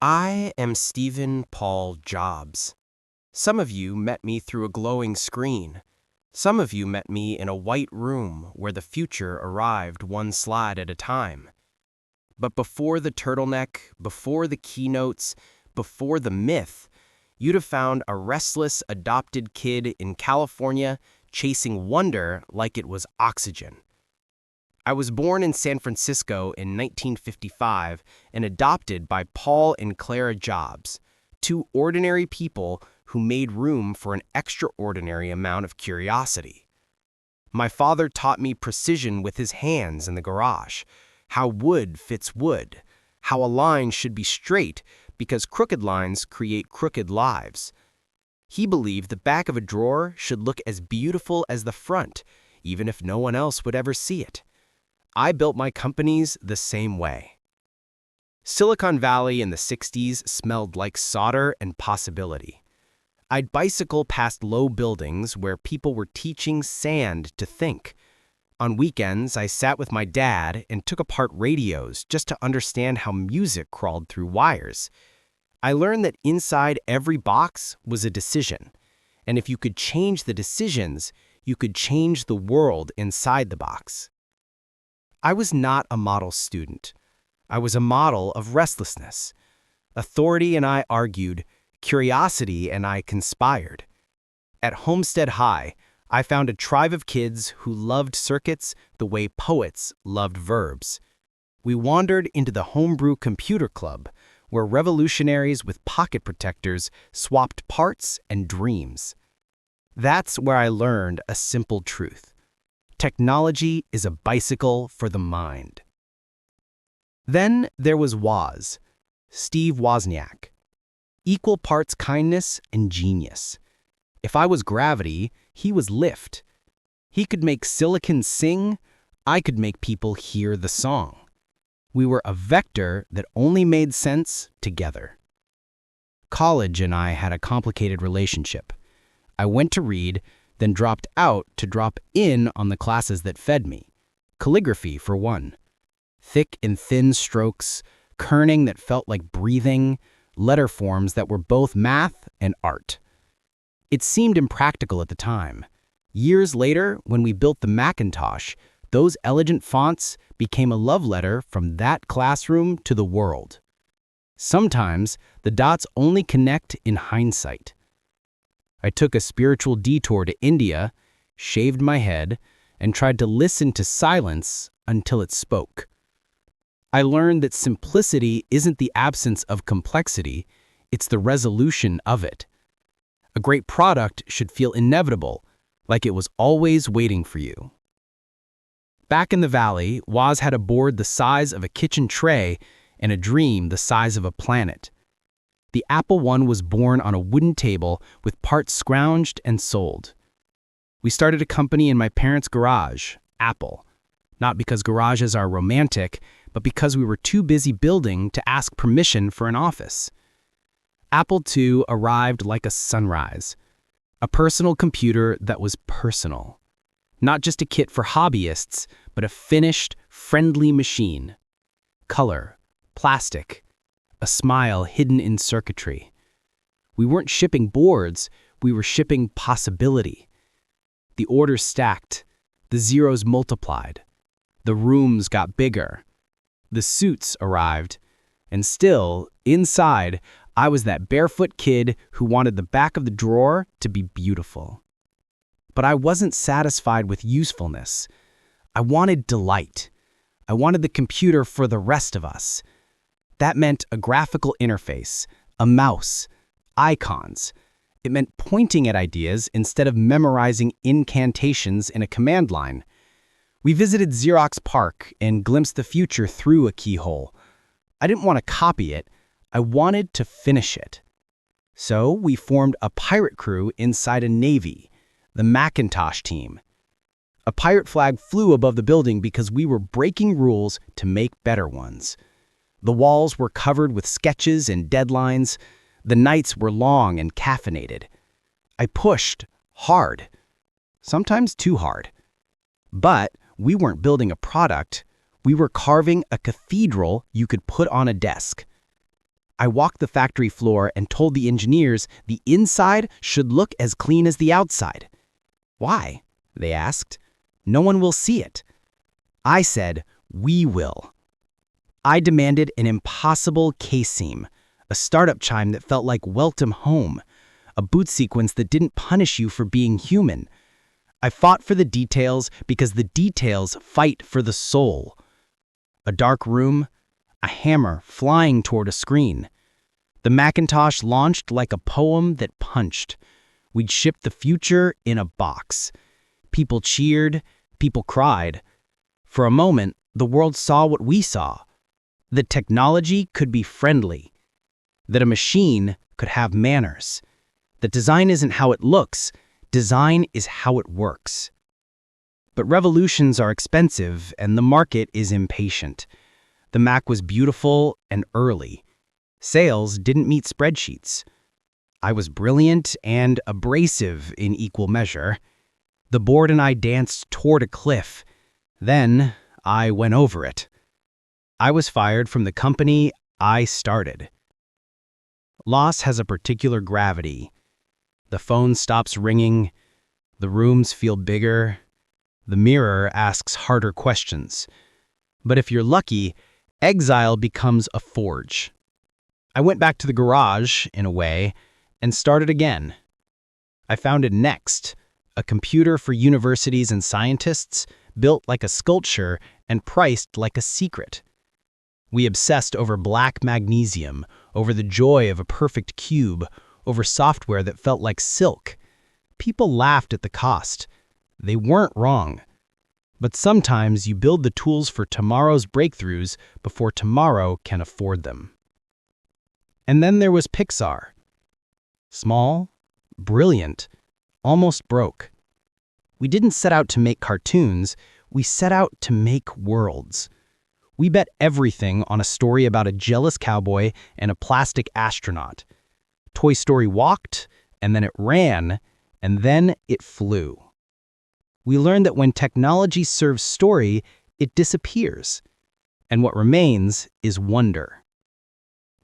I am Stephen Paul Jobs. Some of you met me through a glowing screen. Some of you met me in a white room where the future arrived one slide at a time. But before the turtleneck, before the keynotes, before the myth, you'd have found a restless adopted kid in California chasing wonder like it was oxygen. I was born in San Francisco in 1955 and adopted by Paul and Clara Jobs, two ordinary people who made room for an extraordinary amount of curiosity. My father taught me precision with his hands in the garage, how wood fits wood, how a line should be straight because crooked lines create crooked lives. He believed the back of a drawer should look as beautiful as the front, even if no one else would ever see it. I built my companies the same way. Silicon Valley in the 60s smelled like solder and possibility. I'd bicycle past low buildings where people were teaching sand to think. On weekends, I sat with my dad and took apart radios just to understand how music crawled through wires. I learned that inside every box was a decision, and if you could change the decisions, you could change the world inside the box. I was not a model student. I was a model of restlessness. Authority and I argued, curiosity and I conspired. At Homestead High, I found a tribe of kids who loved circuits the way poets loved verbs. We wandered into the Homebrew Computer Club, where revolutionaries with pocket protectors swapped parts and dreams. That's where I learned a simple truth. Technology is a bicycle for the mind. Then there was Woz, Steve Wozniak. Equal parts kindness and genius. If I was gravity, he was lift. He could make silicon sing, I could make people hear the song. We were a vector that only made sense together. College and I had a complicated relationship. I went to read, then dropped out to drop in on the classes that fed me. Calligraphy, for one. Thick and thin strokes, kerning that felt like breathing, letter forms that were both math and art. It seemed impractical at the time. Years later, when we built the Macintosh, those elegant fonts became a love letter from that classroom to the world. Sometimes, the dots only connect in hindsight. I took a spiritual detour to India, shaved my head, and tried to listen to silence until it spoke. I learned that simplicity isn't the absence of complexity, it's the resolution of it. A great product should feel inevitable, like it was always waiting for you. Back in the valley, Woz had a board the size of a kitchen tray and a dream the size of a planet. The Apple I was born on a wooden table with parts scrounged and sold. We started a company in my parents' garage, Apple, not because garages are romantic, but because we were too busy building to ask permission for an office. Apple II arrived like a sunrise, a personal computer that was personal. Not just a kit for hobbyists, but a finished, friendly machine. Color, plastic, a smile hidden in circuitry. We weren't shipping boards, we were shipping possibility. The orders stacked, the zeros multiplied, the rooms got bigger, the suits arrived, and still, inside, I was that barefoot kid who wanted the back of the drawer to be beautiful. But I wasn't satisfied with usefulness. I wanted delight. I wanted the computer for the rest of us. That meant a graphical interface, a mouse, icons. It meant pointing at ideas instead of memorizing incantations in a command line. We visited Xerox PARC and glimpsed the future through a keyhole. I didn't want to copy it. I wanted to finish it. So we formed a pirate crew inside a navy, the Macintosh team. A pirate flag flew above the building because we were breaking rules to make better ones. The walls were covered with sketches and deadlines. The nights were long and caffeinated. I pushed hard, sometimes too hard. But we weren't building a product. We were carving a cathedral you could put on a desk. I walked the factory floor and told the engineers the inside should look as clean as the outside. Why? They asked. No one will see it. I said, we will. I demanded an impossible case seam, a startup chime that felt like welcome home, a boot sequence that didn't punish you for being human. I fought for the details because the details fight for the soul. A dark room, a hammer flying toward a screen. The Macintosh launched like a poem that punched. We'd shipped the future in a box. People cheered, people cried. For a moment, the world saw what we saw. That technology could be friendly. That a machine could have manners. That design isn't how it looks, design is how it works. But revolutions are expensive and the market is impatient. The Mac was beautiful and early. Sales didn't meet spreadsheets. I was brilliant and abrasive in equal measure. The board and I danced toward a cliff. Then I went over it. I was fired from the company I started. Loss has a particular gravity. The phone stops ringing. The rooms feel bigger. The mirror asks harder questions. But if you're lucky, exile becomes a forge. I went back to the garage, in a way, and started again. I founded Next, a computer for universities and scientists, built like a sculpture and priced like a secret. We obsessed over black magnesium, over the joy of a perfect cube, over software that felt like silk. People laughed at the cost. They weren't wrong. But sometimes you build the tools for tomorrow's breakthroughs before tomorrow can afford them. And then there was Pixar. Small, brilliant, almost broke. We didn't set out to make cartoons, we set out to make worlds. We bet everything on a story about a jealous cowboy and a plastic astronaut. Toy Story walked, and then it ran, and then it flew. We learned that when technology serves story, it disappears. And what remains is wonder.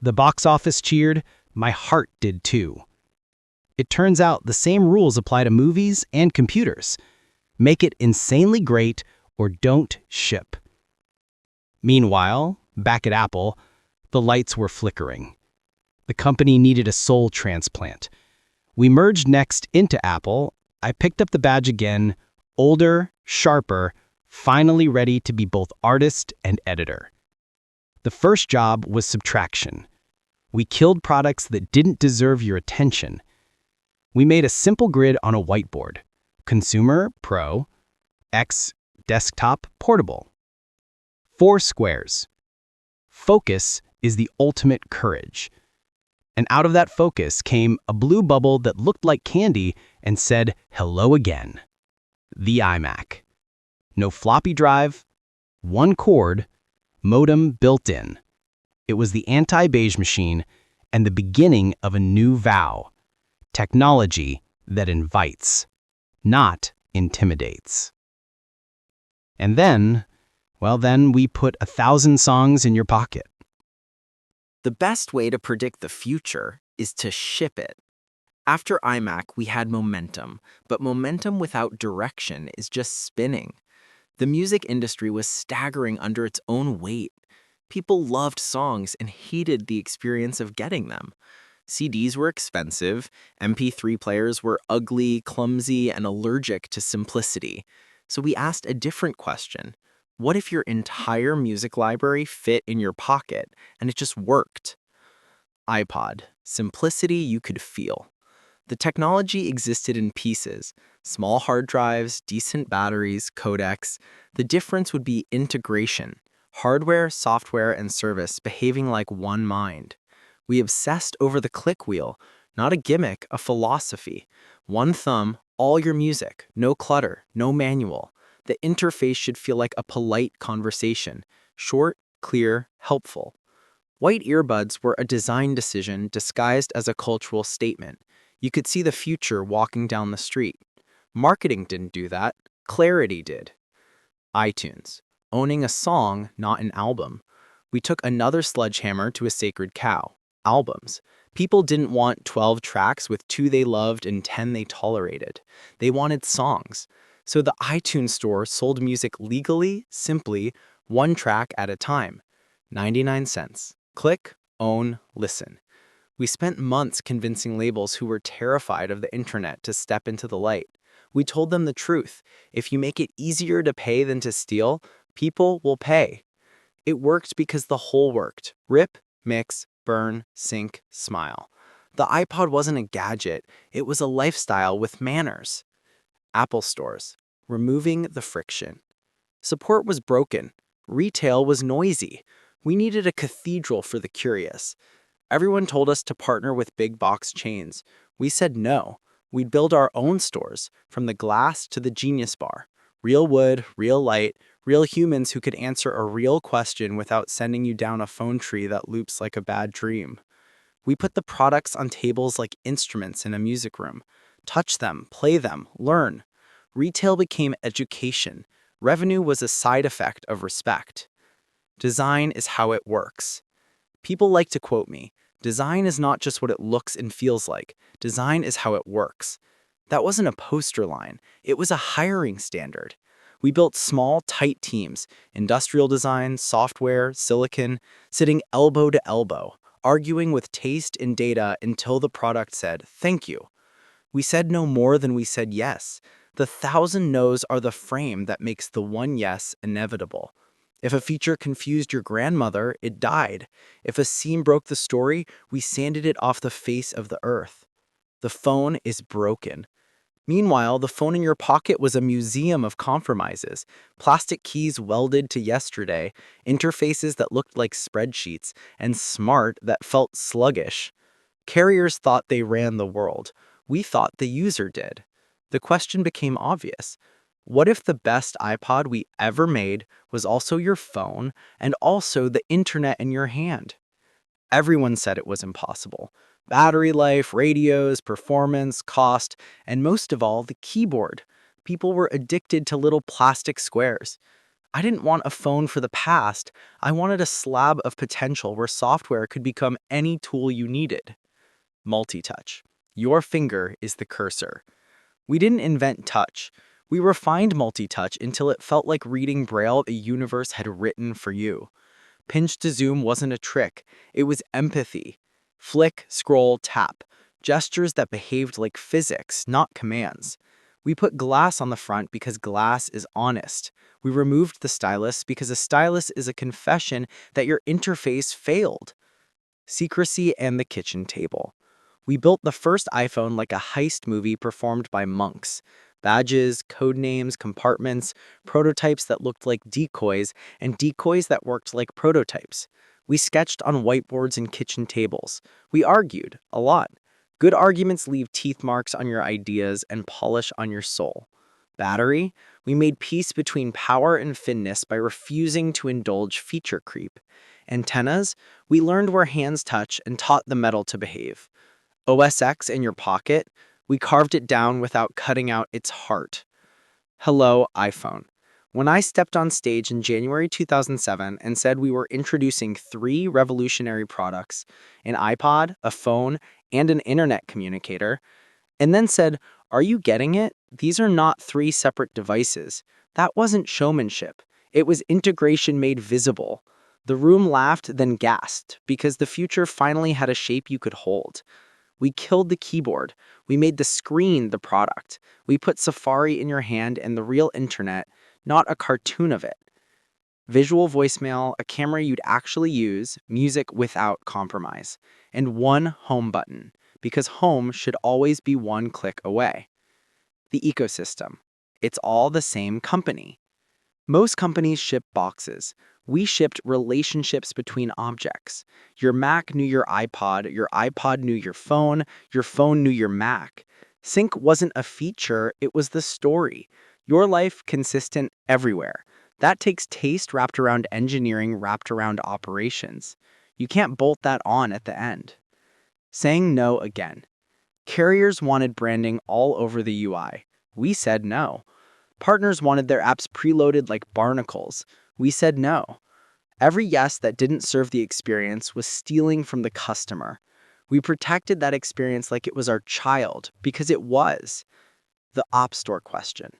The box office cheered, my heart did too. It turns out the same rules apply to movies and computers. Make it insanely great or don't ship. Meanwhile, back at Apple, the lights were flickering. The company needed a soul transplant. We merged Next into Apple. I picked up the badge again, older, sharper, finally ready to be both artist and editor. The first job was subtraction. We killed products that didn't deserve your attention. We made a simple grid on a whiteboard. Consumer, Pro, X, desktop, portable. 4 squares. Focus is the ultimate courage. And out of that focus came a blue bubble that looked like candy and said, hello again. The iMac. No floppy drive, 1 cord, modem built in. It was the anti-beige machine and the beginning of a new vow. Technology that invites, not intimidates. And then, then we put 1,000 songs in your pocket. The best way to predict the future is to ship it. After iMac, we had momentum, but momentum without direction is just spinning. The music industry was staggering under its own weight. People loved songs and hated the experience of getting them. CDs were expensive, MP3 players were ugly, clumsy, and allergic to simplicity. So we asked a different question. What if your entire music library fit in your pocket and it just worked? iPod, simplicity you could feel. The technology existed in pieces, small hard drives, decent batteries, codecs. The difference would be integration, hardware, software, and service behaving like one mind. We obsessed over the click wheel, not a gimmick, a philosophy. One thumb, all your music, no clutter, no manual. The interface should feel like a polite conversation, short, clear, helpful. White earbuds were a design decision disguised as a cultural statement. You could see the future walking down the street. Marketing didn't do that, clarity did. iTunes, owning a song, not an album. We took another sledgehammer to a sacred cow. Albums. People didn't want 12 tracks with 2 they loved and 10 they tolerated. They wanted songs. So the iTunes store sold music legally, simply, 1 track at a time. 99 cents. Click, own, listen. We spent months convincing labels who were terrified of the internet to step into the light. We told them the truth. If you make it easier to pay than to steal, people will pay. It worked because the whole worked. Rip, mix, burn, sync, smile. The iPod wasn't a gadget, it was a lifestyle with manners. Apple stores. Removing the friction. Support was broken. Retail was noisy. We needed a cathedral for the curious. Everyone told us to partner with big box chains. We said no. We'd build our own stores, from the glass to the Genius Bar. Real wood, real light, real humans who could answer a real question without sending you down a phone tree that loops like a bad dream. We put the products on tables like instruments in a music room. Touch them, play them, learn. Retail became education. Revenue was a side effect of respect. Design is how it works. People like to quote me, design is not just what it looks and feels like. Design is how it works. That wasn't a poster line. It was a hiring standard. We built small, tight teams, industrial design, software, silicon, sitting elbow to elbow, arguing with taste and data until the product said, thank you. We said no more than we said yes. The 1,000 no's are the frame that makes the one yes inevitable. If a feature confused your grandmother, it died. If a seam broke the story, we sanded it off the face of the earth. The phone is broken. Meanwhile, the phone in your pocket was a museum of compromises. Plastic keys welded to yesterday, interfaces that looked like spreadsheets, and smart that felt sluggish. Carriers thought they ran the world. We thought the user did. The question became obvious. What if the best iPod we ever made was also your phone and also the internet in your hand? Everyone said it was impossible. Battery life, radios, performance, cost, and most of all, the keyboard. People were addicted to little plastic squares. I didn't want a phone for the past. I wanted a slab of potential where software could become any tool you needed. Multi-touch. Your finger is the cursor. We didn't invent touch. We refined multi-touch until it felt like reading Braille the universe had written for you. Pinch to zoom wasn't a trick. It was empathy. Flick, scroll, tap. Gestures that behaved like physics, not commands. We put glass on the front because glass is honest. We removed the stylus because a stylus is a confession that your interface failed. Secrecy and the kitchen table. We built the first iPhone like a heist movie performed by monks. Badges, code names, compartments, prototypes that looked like decoys, and decoys that worked like prototypes. We sketched on whiteboards and kitchen tables. We argued, a lot. Good arguments leave teeth marks on your ideas and polish on your soul. Battery, we made peace between power and thinness by refusing to indulge feature creep. Antennas, we learned where hands touch and taught the metal to behave. OS X in your pocket, we carved it down without cutting out its heart. Hello, iPhone. When I stepped on stage in January 2007 and said we were introducing 3 revolutionary products, an iPod, a phone, and an internet communicator, and then said, are you getting it? These are not 3 separate devices. That wasn't showmanship. It was integration made visible. The room laughed, then gasped, because the future finally had a shape you could hold. We killed the keyboard. We made the screen the product. We put Safari in your hand and the real internet, not a cartoon of it. Visual voicemail, a camera you'd actually use, music without compromise, and one home button, because home should always be one click away. The ecosystem. It's all the same company. Most companies ship boxes. We shipped relationships between objects. Your Mac knew your iPod knew your phone knew your Mac. Sync wasn't a feature, it was the story. Your life consistent everywhere. That takes taste wrapped around engineering, wrapped around operations. You can't bolt that on at the end. Saying no again. Carriers wanted branding all over the UI. We said no. Partners wanted their apps preloaded like barnacles. We said no. Every yes that didn't serve the experience was stealing from the customer. We protected that experience like it was our child, because it was. The App Store question.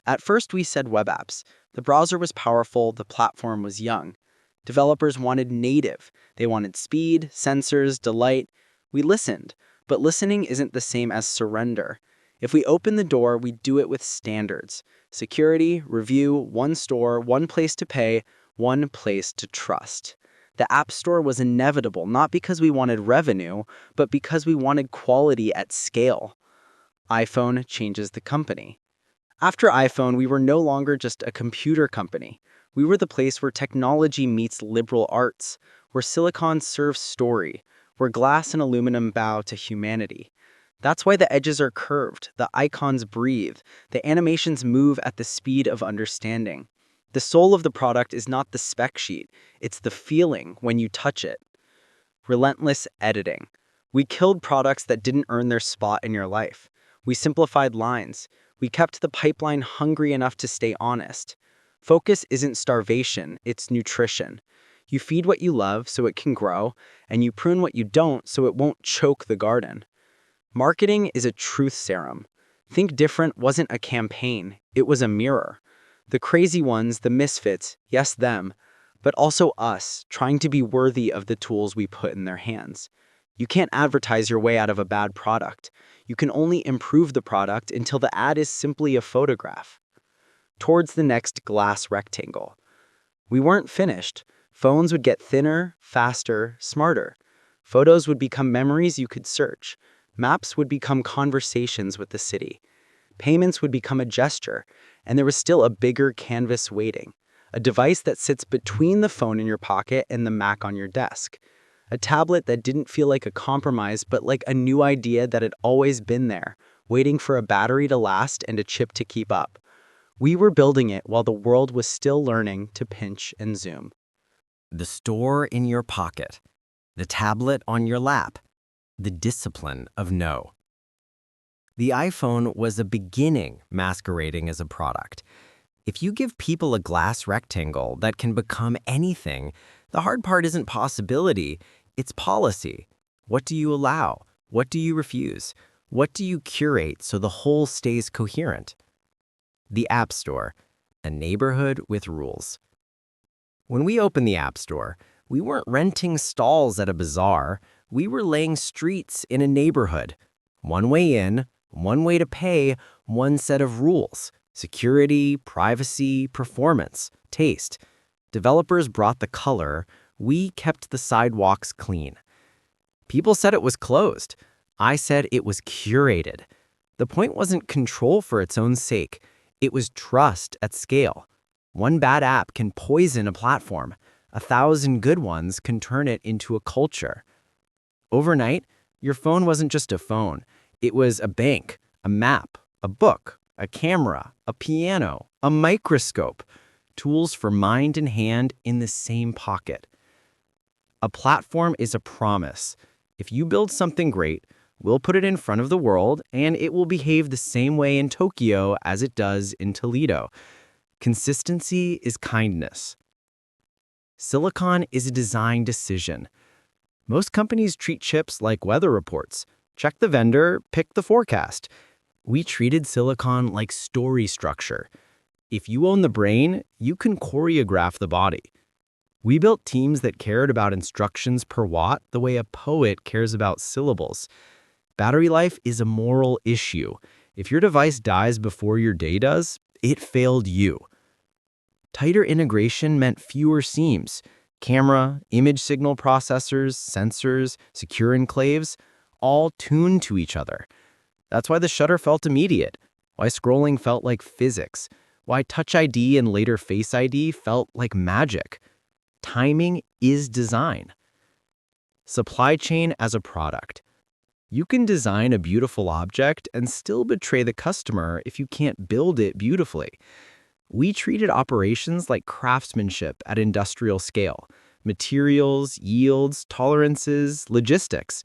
At first, we said web apps. The browser was powerful, the platform was young. Developers wanted native. They wanted speed, sensors, delight. We listened, but listening isn't the same as surrender. If we open the door, we do it with standards. Security, review, one store, one place to pay, one place to trust. The App Store was inevitable, not because we wanted revenue, but because we wanted quality at scale. iPhone changes the company. After iPhone, we were no longer just a computer company. We were the place where technology meets liberal arts, where silicon serves story, where glass and aluminum bow to humanity. That's why the edges are curved, the icons breathe, the animations move at the speed of understanding. The soul of the product is not the spec sheet, it's the feeling when you touch it. Relentless editing. We killed products that didn't earn their spot in your life. We simplified lines. We kept the pipeline hungry enough to stay honest. Focus isn't starvation, it's nutrition. You feed what you love so it can grow, and you prune what you don't so it won't choke the garden. Marketing is a truth serum. Think Different wasn't a campaign, it was a mirror. The crazy ones, the misfits, yes, them, but also us, trying to be worthy of the tools we put in their hands. You can't advertise your way out of a bad product. You can only improve the product until the ad is simply a photograph. Towards the next glass rectangle. We weren't finished. Phones would get thinner, faster, smarter. Photos would become memories you could search. Maps would become conversations with the city. Payments would become a gesture, and there was still a bigger canvas waiting. A device that sits between the phone in your pocket and the Mac on your desk. A tablet that didn't feel like a compromise, but like a new idea that had always been there, waiting for a battery to last and a chip to keep up. We were building it while the world was still learning to pinch and zoom. The store in your pocket, the tablet on your lap, the discipline of no. The iPhone was a beginning masquerading as a product. If you give people a glass rectangle that can become anything, the hard part isn't possibility, it's policy. What do you allow? What do you refuse? What do you curate so the whole stays coherent? The App Store, a neighborhood with rules. When we opened the App Store, we weren't renting stalls at a bazaar, we were laying streets in a neighborhood. One way in, one way to pay, one set of rules. Security, privacy, performance, taste. Developers brought the color, we kept the sidewalks clean. People said it was closed. I said it was curated. The point wasn't control for its own sake. It was trust at scale. One bad app can poison a platform. 1,000 good ones can turn it into a culture. Overnight, your phone wasn't just a phone. It was a bank, a map, a book, a camera, a piano, a microscope, tools for mind and hand in the same pocket. A platform is a promise. If you build something great, we'll put it in front of the world and it will behave the same way in Tokyo as it does in Toledo. Consistency is kindness. Silicon is a design decision. Most companies treat chips like weather reports. Check the vendor, pick the forecast. We treated silicon like story structure. If you own the brain, you can choreograph the body. We built teams that cared about instructions per watt the way a poet cares about syllables. Battery life is a moral issue. If your device dies before your day does, it failed you. Tighter integration meant fewer seams. Camera, image signal processors, sensors, secure enclaves, all tuned to each other. That's why the shutter felt immediate, why scrolling felt like physics, why Touch ID and later Face ID felt like magic. Timing is design. Supply chain as a product. You can design a beautiful object and still betray the customer if you can't build it beautifully. We treated operations like craftsmanship at industrial scale. Materials, yields, tolerances, logistics.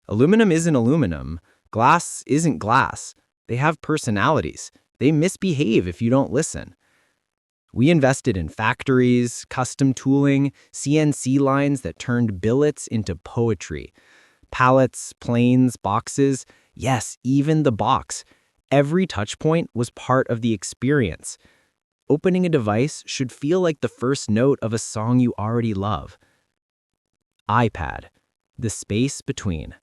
Aluminum isn't aluminum. Glass isn't glass. They have personalities. They misbehave if you don't listen. We invested in factories, custom tooling, CNC lines that turned billets into poetry. Pallets, planes, boxes, yes, even the box. Every touchpoint was part of the experience. Opening a device should feel like the first note of a song you already love. iPad, the space between.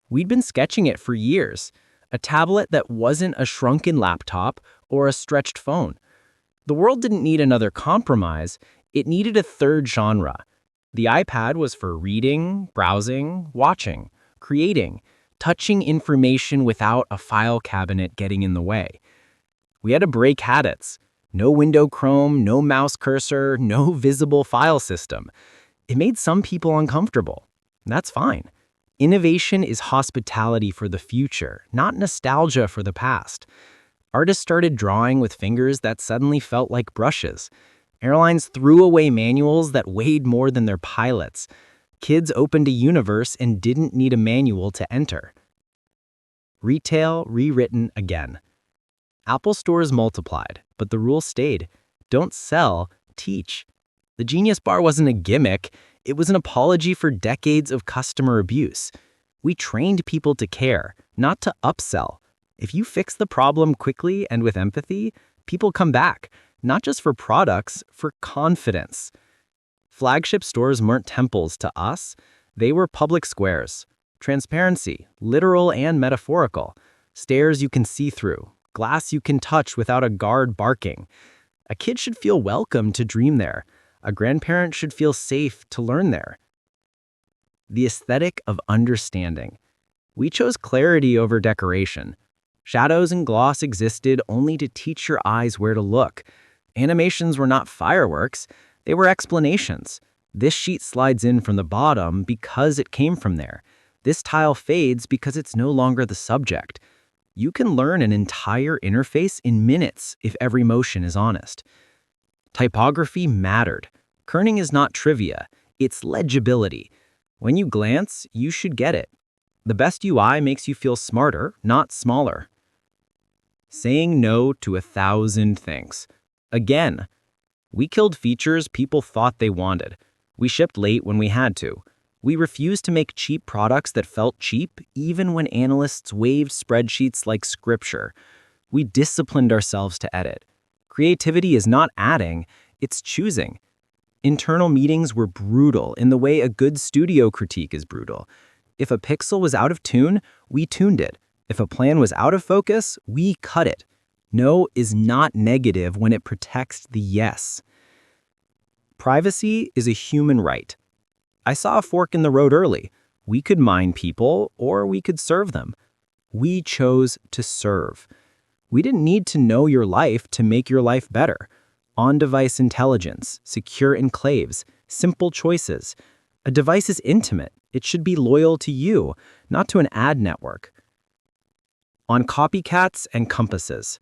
We'd been sketching it for years, a tablet that wasn't a shrunken laptop or a stretched phone. The world didn't need another compromise, it needed a third genre. The iPad was for reading, browsing, watching, creating, touching information without a file cabinet getting in the way. We had to break habits. No window Chrome, no mouse cursor, no visible file system. It made some people uncomfortable. That's fine. Innovation is hospitality for the future, not nostalgia for the past. Artists started drawing with fingers that suddenly felt like brushes. Airlines threw away manuals that weighed more than their pilots. Kids opened a universe and didn't need a manual to enter. Retail rewritten again. Apple stores multiplied, but the rule stayed. Don't sell, teach. The Genius Bar wasn't a gimmick. It was an apology for decades of customer abuse. We trained people to care, not to upsell. If you fix the problem quickly and with empathy, people come back, not just for products, for confidence. Flagship stores weren't temples to us. They were public squares. Transparency, literal and metaphorical. Stairs you can see through. Glass you can touch without a guard barking. A kid should feel welcome to dream there. A grandparent should feel safe to learn there. The aesthetic of understanding. We chose clarity over decoration. Shadows and gloss existed only to teach your eyes where to look. Animations were not fireworks, they were explanations. This sheet slides in from the bottom because it came from there. This tile fades because it's no longer the subject. You can learn an entire interface in minutes if every motion is honest. Typography mattered. Kerning is not trivia, it's legibility. When you glance, you should get it. The best UI makes you feel smarter, not smaller. Saying no to 1,000 things. Again, we killed features people thought they wanted. We shipped late when we had to. We refused to make cheap products that felt cheap, even when analysts waved spreadsheets like scripture. We disciplined ourselves to edit. Creativity is not adding, it's choosing. Internal meetings were brutal in the way a good studio critique is brutal. If a pixel was out of tune, we tuned it. If a plan was out of focus, we cut it. No is not negative when it protects the yes. Privacy is a human right. I saw a fork in the road early. We could mine people, or we could serve them. We chose to serve. We didn't need to know your life to make your life better. On-device intelligence, secure enclaves, simple choices. A device is intimate. It should be loyal to you, not to an ad network. On copycats and compasses.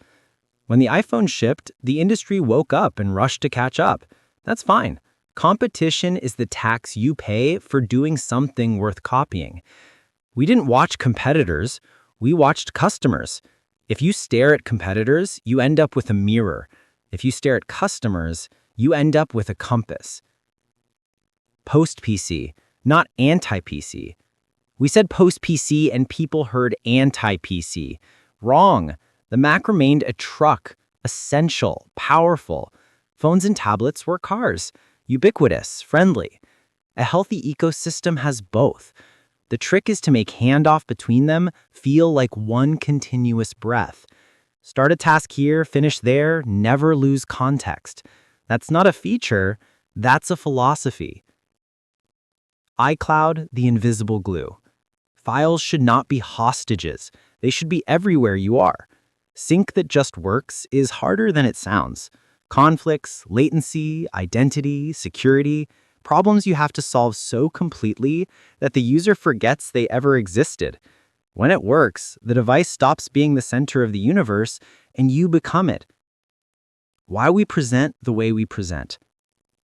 When the iPhone shipped, the industry woke up and rushed to catch up. That's fine. Competition is the tax you pay for doing something worth copying. We didn't watch competitors, we watched customers. If you stare at competitors, you end up with a mirror. If you stare at customers, you end up with a compass. Post-PC, not anti-PC. We said post-PC and people heard anti-PC. Wrong. The Mac remained a truck, essential, powerful. Phones and tablets were cars, ubiquitous, friendly. A healthy ecosystem has both. The trick is to make handoff between them feel like one continuous breath. Start a task here, finish there, never lose context. That's not a feature, that's a philosophy. iCloud, the invisible glue. Files should not be hostages. They should be everywhere you are. Sync that just works is harder than it sounds. Conflicts, latency, identity, security, problems you have to solve so completely that the user forgets they ever existed. When it works, the device stops being the center of the universe and you become it. Why we present the way we present.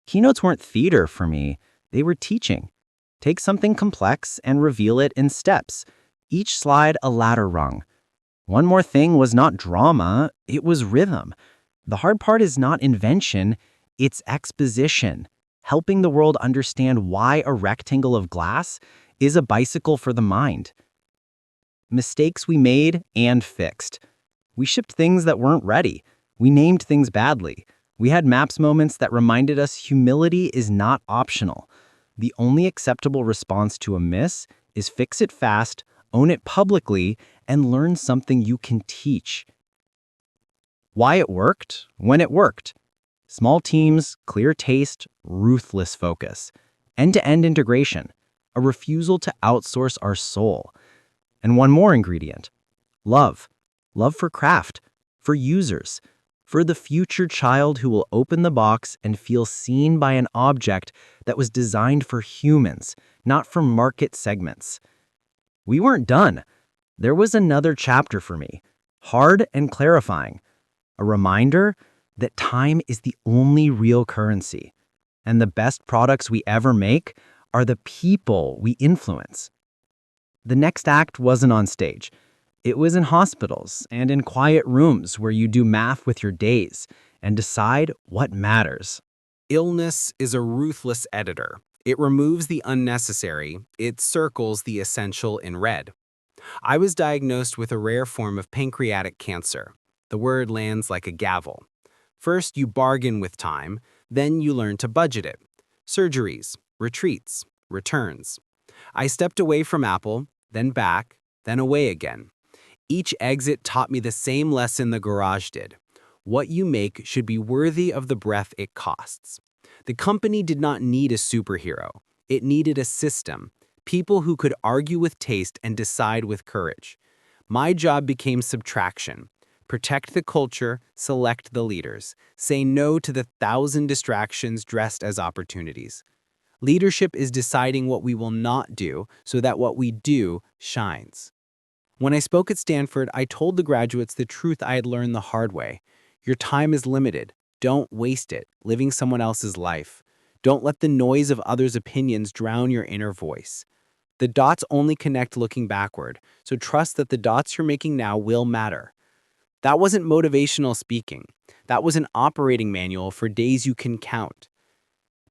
Keynotes weren't theater for me, they were teaching. Take something complex and reveal it in steps, each slide a ladder rung. One more thing was not drama, it was rhythm. The hard part is not invention, it's exposition, helping the world understand why a rectangle of glass is a bicycle for the mind. Mistakes we made and fixed. We shipped things that weren't ready. We named things badly. We had maps moments that reminded us humility is not optional. The only acceptable response to a miss is fix it fast, own it publicly, and learn something you can teach. Why it worked, when it worked. Small teams, clear taste, ruthless focus. End-to-end integration. A refusal to outsource our soul. And one more ingredient. Love. Love for craft, for users, for the future child who will open the box and feel seen by an object that was designed for humans, not for market segments. We weren't done. There was another chapter for me, hard and clarifying. A reminder that time is the only real currency, and the best products we ever make are the people we influence. The next act wasn't on stage. It was in hospitals and in quiet rooms where you do math with your days and decide what matters. Illness is a ruthless editor. It removes the unnecessary, it circles the essential in red. I was diagnosed with a rare form of pancreatic cancer. The word lands like a gavel. First, you bargain with time, then you learn to budget it. Surgeries, retreats, returns. I stepped away from Apple, then back, then away again. Each exit taught me the same lesson the garage did. What you make should be worthy of the breath it costs. The company did not need a superhero. It needed a system, people who could argue with taste and decide with courage. My job became subtraction. Protect the culture, select the leaders. Say no to the 1,000 distractions dressed as opportunities. Leadership is deciding what we will not do so that what we do shines. When I spoke at Stanford, I told the graduates the truth I had learned the hard way. Your time is limited. Don't waste it, living someone else's life. Don't let the noise of others' opinions drown your inner voice. The dots only connect looking backward, so trust that the dots you're making now will matter. That wasn't motivational speaking. That was an operating manual for days you can count.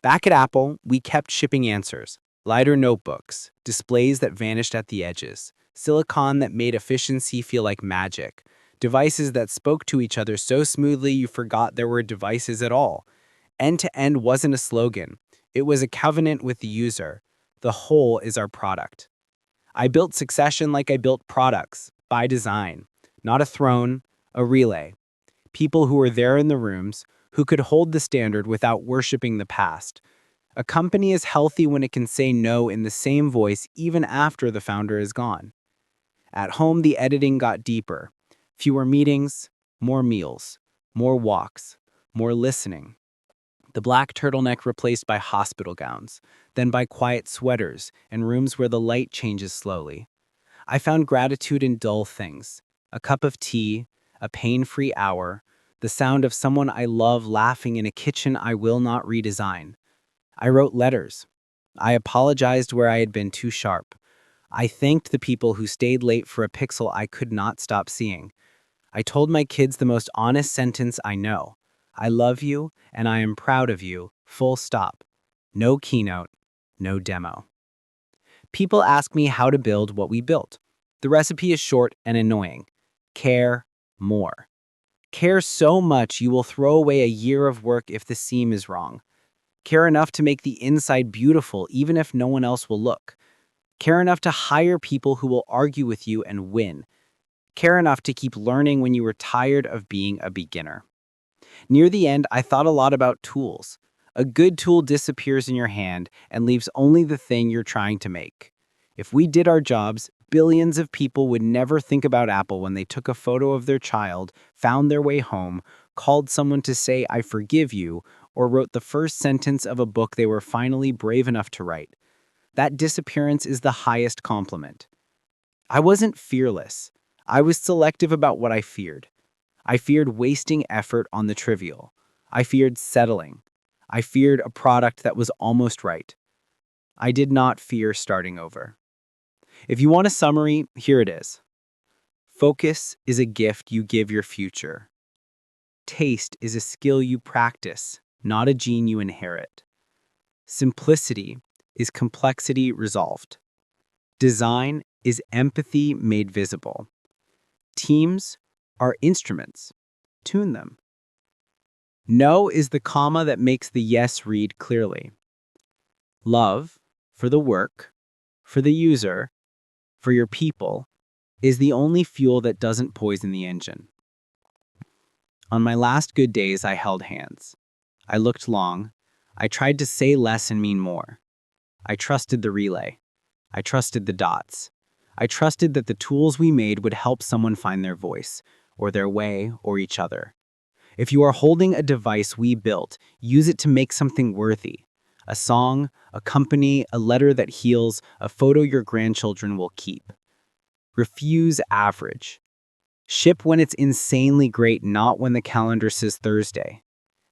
Back at Apple, we kept shipping answers. Lighter notebooks, displays that vanished at the edges, silicon that made efficiency feel like magic, devices that spoke to each other so smoothly you forgot there were devices at all. End-to-end wasn't a slogan. It was a covenant with the user. The whole is our product. I built Succession like I built products, by design. Not a throne, a relay. People who were there in the rooms, who could hold the standard without worshiping the past. A company is healthy when it can say no in the same voice even after the founder is gone. At home, the editing got deeper. Fewer meetings, more meals, more walks, more listening. The black turtleneck replaced by hospital gowns, then by quiet sweaters and rooms where the light changes slowly. I found gratitude in dull things. A cup of tea, a pain-free hour, the sound of someone I love laughing in a kitchen I will not redesign. I wrote letters. I apologized where I had been too sharp. I thanked the people who stayed late for a pixel I could not stop seeing. I told my kids the most honest sentence I know. I love you, and I am proud of you, full stop. No keynote, no demo. People ask me how to build what we built. The recipe is short and annoying. Care more. Care so much you will throw away a year of work if the seam is wrong. Care enough to make the inside beautiful even if no one else will look. Care enough to hire people who will argue with you and win. Care enough to keep learning when you are tired of being a beginner. Near the end, I thought a lot about tools. A good tool disappears in your hand and leaves only the thing you're trying to make. If we did our jobs, billions of people would never think about Apple when they took a photo of their child, found their way home, called someone to say, "I forgive you," or wrote the first sentence of a book they were finally brave enough to write. That disappearance is the highest compliment. I wasn't fearless. I was selective about what I feared. I feared wasting effort on the trivial. I feared settling. I feared a product that was almost right. I did not fear starting over. If you want a summary, here it is. Focus is a gift you give your future. Taste is a skill you practice, not a gene you inherit. Simplicity is complexity resolved. Design is empathy made visible. Teams are instruments. Tune them. No is the comma that makes the yes read clearly. Love, for the work, for the user, for your people, is the only fuel that doesn't poison the engine. On my last good days, I held hands. I looked long. I tried to say less and mean more. I trusted the relay. I trusted the dots. I trusted that the tools we made would help someone find their voice, or their way, or each other. If you are holding a device we built, use it to make something worthy. A song, a company, a letter that heals, a photo your grandchildren will keep. Refuse average. Ship when it's insanely great, not when the calendar says Thursday.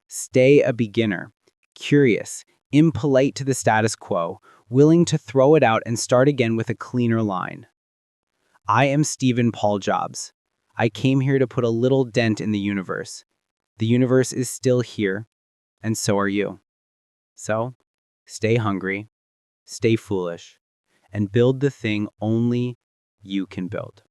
Stay a beginner, curious, impolite to the status quo, willing to throw it out and start again with a cleaner line. I am Stephen Paul Jobs. I came here to put a little dent in the universe. The universe is still here, and so are you. So, stay hungry, stay foolish, and build the thing only you can build.